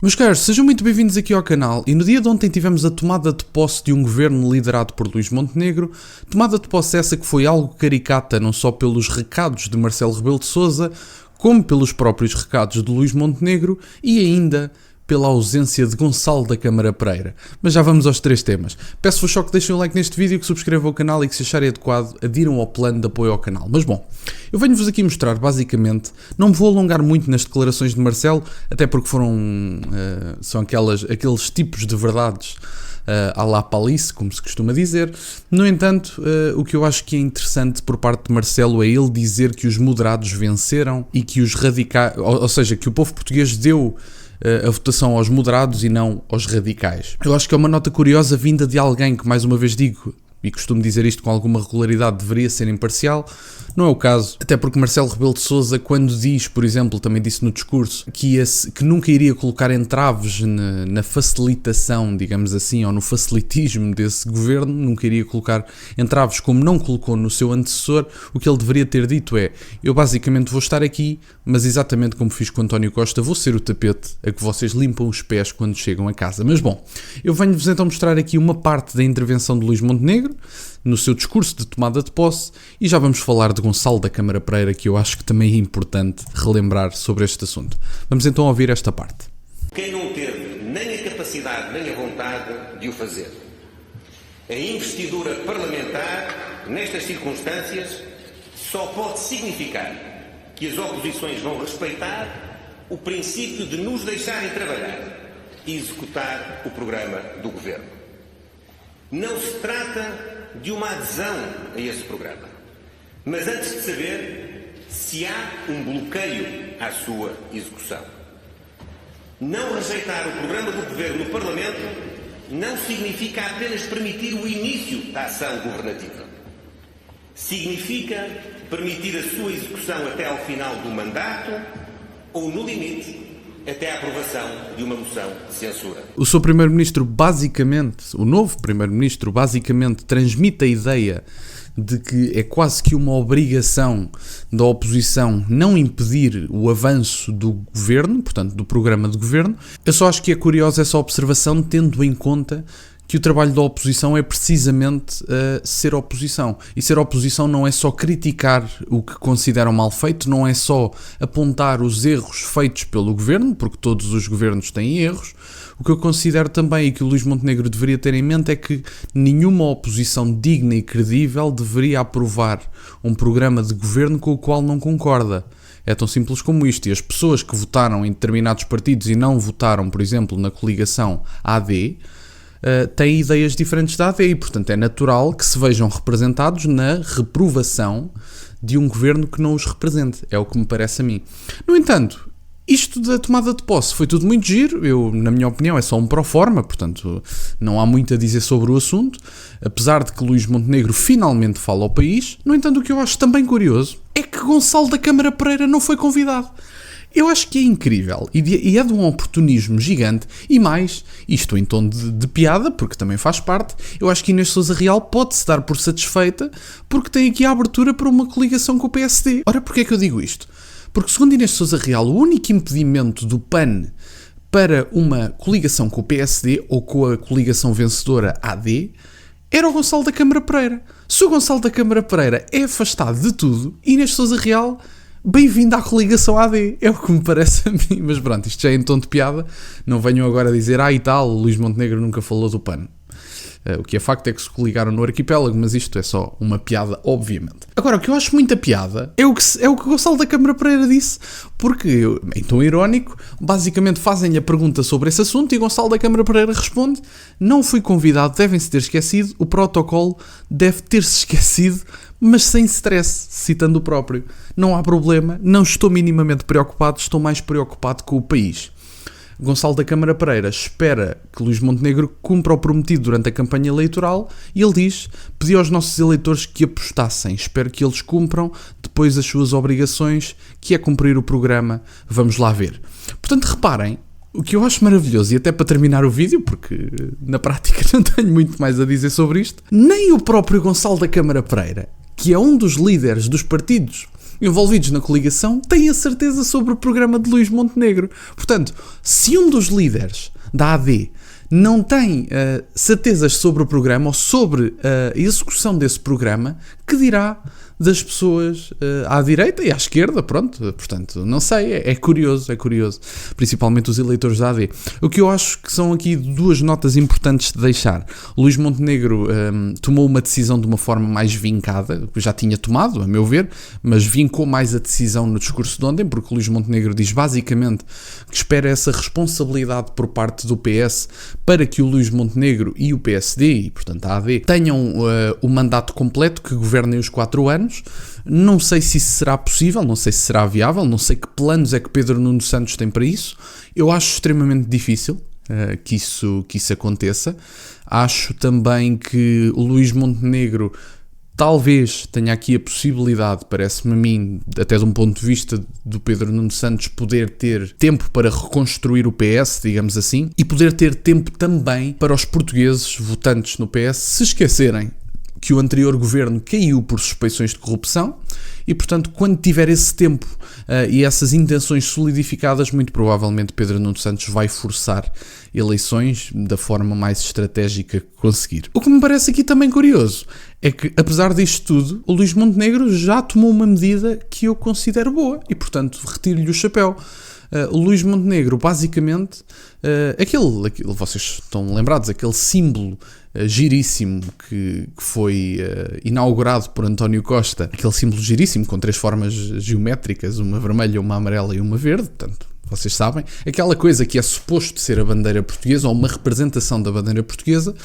Meus caros, sejam muito bem-vindos aqui ao canal e no dia de ontem tivemos a tomada de posse de um governo liderado por Luís Montenegro, tomada de posse essa que foi algo caricata não só pelos recados de Marcelo Rebelo de Sousa, como pelos próprios recados de Luís Montenegro e ainda pela ausência de Gonçalo da Câmara Pereira. Mas já vamos aos três temas. Peço-vos só que deixem um like neste vídeo, que subscrevam o canal e que se acharem adequado adiram ao plano de apoio ao canal. Mas bom, eu venho-vos aqui mostrar basicamente, não me vou alongar muito nas declarações de Marcelo, até porque são aqueles tipos de verdades à la Palice, como se costuma dizer. No entanto, o que eu acho que é interessante por parte de Marcelo é ele dizer que os moderados venceram e que os radicais, ou seja, que o povo português deu a votação aos moderados e não aos radicais. Eu acho que é uma nota curiosa vinda de alguém que, mais uma vez digo, e costumo dizer isto com alguma regularidade, deveria ser imparcial. Não é o caso, até porque Marcelo Rebelo de Sousa, quando diz, por exemplo, também disse no discurso, que nunca iria colocar entraves na facilitação, digamos assim, ou no facilitismo desse governo, nunca iria colocar entraves como não colocou no seu antecessor, o que ele deveria ter dito é: eu basicamente vou estar aqui, mas exatamente como fiz com António Costa, vou ser o tapete a que vocês limpam os pés quando chegam a casa. Mas bom, eu venho-vos então mostrar aqui uma parte da intervenção de Luís Montenegro, no seu discurso de tomada de posse, e já vamos falar de Gonçalo da Câmara Pereira, que eu acho que também é importante relembrar sobre este assunto. Vamos então ouvir esta parte. Quem não teve nem a capacidade nem a vontade de o fazer. A investidura parlamentar, nestas circunstâncias, só pode significar que as oposições vão respeitar o princípio de nos deixarem trabalhar e executar o programa do Governo. Não se trata de uma adesão a esse programa, mas antes de saber se há um bloqueio à sua execução. Não rejeitar o programa do Governo no Parlamento não significa apenas permitir o início da ação governativa. Significa permitir a sua execução até ao final do mandato ou, no limite, até a aprovação de uma moção de censura. O seu primeiro-ministro basicamente, o novo primeiro-ministro basicamente transmite a ideia de que é quase que uma obrigação da oposição não impedir o avanço do governo, portanto do programa de governo. Eu só acho que é curiosa essa observação, tendo em conta que o trabalho da oposição é precisamente ser oposição. E ser oposição não é só criticar o que consideram mal feito, não é só apontar os erros feitos pelo governo, porque todos os governos têm erros. O que eu considero também e que o Luís Montenegro deveria ter em mente é que nenhuma oposição digna e credível deveria aprovar um programa de governo com o qual não concorda. É tão simples como isto. E as pessoas que votaram em determinados partidos e não votaram, por exemplo, na coligação AD, têm ideias diferentes da AD e, portanto, é natural que se vejam representados na reprovação de um governo que não os represente. É o que me parece a mim. No entanto, isto da tomada de posse foi tudo muito giro. Eu, na minha opinião, é só um proforma, portanto, não há muito a dizer sobre o assunto, apesar de que Luís Montenegro finalmente fala ao país. No entanto, o que eu acho também curioso é que Gonçalo da Câmara Pereira não foi convidado. Eu acho que é incrível e é de um oportunismo gigante e mais, isto em tom de piada, porque também faz parte, eu acho que Inês Sousa Real pode-se dar por satisfeita porque tem aqui a abertura para uma coligação com o PSD. Ora, porquê é que eu digo isto? Porque segundo Inês Sousa Real, o único impedimento do PAN para uma coligação com o PSD ou com a coligação vencedora AD era o Gonçalo da Câmara Pereira. Se o Gonçalo da Câmara Pereira é afastado de tudo, Inês Sousa Real, bem-vindo à coligação AD, é o que me parece a mim. Mas pronto, isto já é em tom de piada, não venham agora dizer e tal, o Luís Montenegro nunca falou do PAN. O que é facto é que se coligaram no arquipélago, mas isto é só uma piada, obviamente. Agora, o que eu acho muita piada é o que Gonçalo da Câmara Pereira disse, porque, em tom irónico, basicamente fazem-lhe a pergunta sobre esse assunto e Gonçalo da Câmara Pereira responde: não fui convidado, devem-se ter esquecido, o protocolo deve ter-se esquecido, mas sem stress, citando o próprio. Não há problema, não estou minimamente preocupado, estou mais preocupado com o país. Gonçalo da Câmara Pereira espera que Luís Montenegro cumpra o prometido durante a campanha eleitoral e ele diz: pedi aos nossos eleitores que apostassem, espero que eles cumpram depois as suas obrigações, que é cumprir o programa, vamos lá ver. Portanto, reparem, o que eu acho maravilhoso, e até para terminar o vídeo, porque na prática não tenho muito mais a dizer sobre isto, nem o próprio Gonçalo da Câmara Pereira, que é um dos líderes dos partidos envolvidos na coligação têm a certeza sobre o programa de Luís Montenegro. Portanto, se um dos líderes da AD não tem certezas sobre o programa ou sobre a execução desse programa, que dirá das pessoas à direita e à esquerda, pronto, portanto, não sei, é curioso, principalmente os eleitores da AD. O que eu acho que são aqui duas notas importantes de deixar. O Luís Montenegro tomou uma decisão de uma forma mais vincada, já tinha tomado, a meu ver, mas vincou mais a decisão no discurso de ontem, porque o Luís Montenegro diz basicamente que espera essa responsabilidade por parte do PS para que o Luís Montenegro e o PSD, e portanto a AD, tenham o mandato completo, que governem os 4 anos. Não sei se isso será possível, não sei se será viável, não sei que planos é que Pedro Nuno Santos tem para isso. Eu acho extremamente difícil que isso aconteça. Acho também que o Luís Montenegro talvez tenha aqui a possibilidade, parece-me a mim, até de um ponto de vista do Pedro Nuno Santos, poder ter tempo para reconstruir o PS, digamos assim, e poder ter tempo também para os portugueses votantes no PS se esquecerem que o anterior governo caiu por suspeições de corrupção e, portanto, quando tiver esse tempo e essas intenções solidificadas, muito provavelmente Pedro Nuno Santos vai forçar eleições da forma mais estratégica que conseguir. O que me parece aqui também curioso é que, apesar disto tudo, o Luís Montenegro já tomou uma medida que eu considero boa e, portanto, retiro-lhe o chapéu. O Luís Montenegro, basicamente, aquele, vocês estão lembrados, aquele símbolo giríssimo que foi inaugurado por António Costa, aquele símbolo giríssimo com 3 formas geométricas, uma vermelha, uma amarela e uma verde, portanto, vocês sabem, aquela coisa que é suposto ser a bandeira portuguesa ou uma representação da bandeira portuguesa,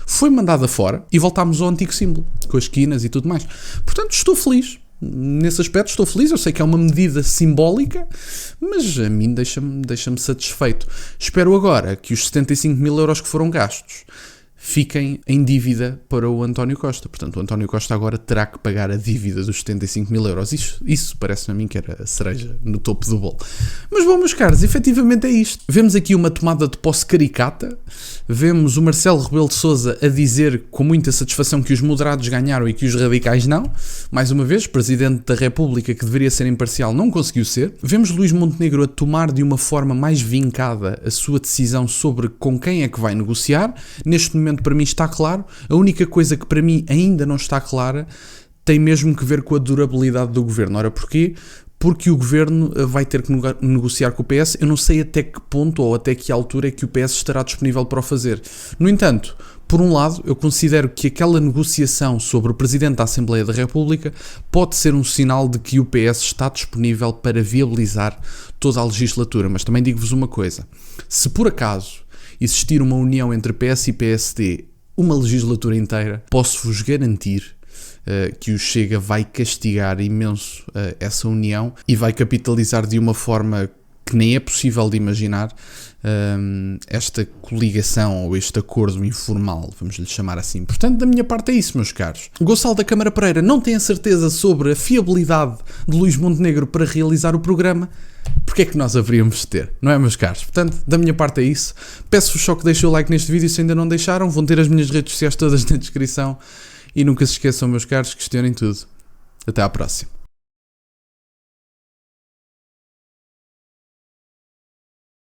foi mandada fora e voltámos ao antigo símbolo, com as esquinas e tudo mais. Portanto, estou feliz. Nesse aspecto estou feliz, eu sei que é uma medida simbólica, mas a mim deixa-me satisfeito. Espero agora que os 75 mil euros que foram gastos fiquem em dívida para o António Costa. Portanto, o António Costa agora terá que pagar a dívida dos 75 mil euros. Isso parece-me a mim que era a cereja no topo do bolo. Mas bom, meus caros, efetivamente é isto. Vemos aqui uma tomada de posse caricata. Vemos o Marcelo Rebelo de Sousa a dizer com muita satisfação que os moderados ganharam e que os radicais não. Mais uma vez, Presidente da República, que deveria ser imparcial, não conseguiu ser. Vemos Luís Montenegro a tomar de uma forma mais vincada a sua decisão sobre com quem é que vai negociar. Neste momento, para mim está claro. A única coisa que para mim ainda não está clara tem mesmo que ver com a durabilidade do governo. Ora, porquê? Porque o governo vai ter que negociar com o PS. Eu não sei até que ponto ou até que altura é que o PS estará disponível para o fazer. No entanto, por um lado, eu considero que aquela negociação sobre o Presidente da Assembleia da República pode ser um sinal de que o PS está disponível para viabilizar toda a legislatura. Mas também digo-vos uma coisa. Se por acaso existir uma união entre PS e PSD uma legislatura inteira, posso-vos garantir que o Chega vai castigar imenso essa união e vai capitalizar de uma forma que nem é possível de imaginar esta coligação ou este acordo informal, vamos lhe chamar assim. Portanto, da minha parte é isso, meus caros. Gonçalo da Câmara Pereira não tem a certeza sobre a fiabilidade de Luís Montenegro para realizar o programa. Porque é que nós haveríamos de ter, não é, meus caros? Portanto, da minha parte é isso. Peço-vos só que deixem o like neste vídeo se ainda não deixaram. Vão ter as minhas redes sociais todas na descrição. E nunca se esqueçam, meus caros, questionem tudo. Até à próxima.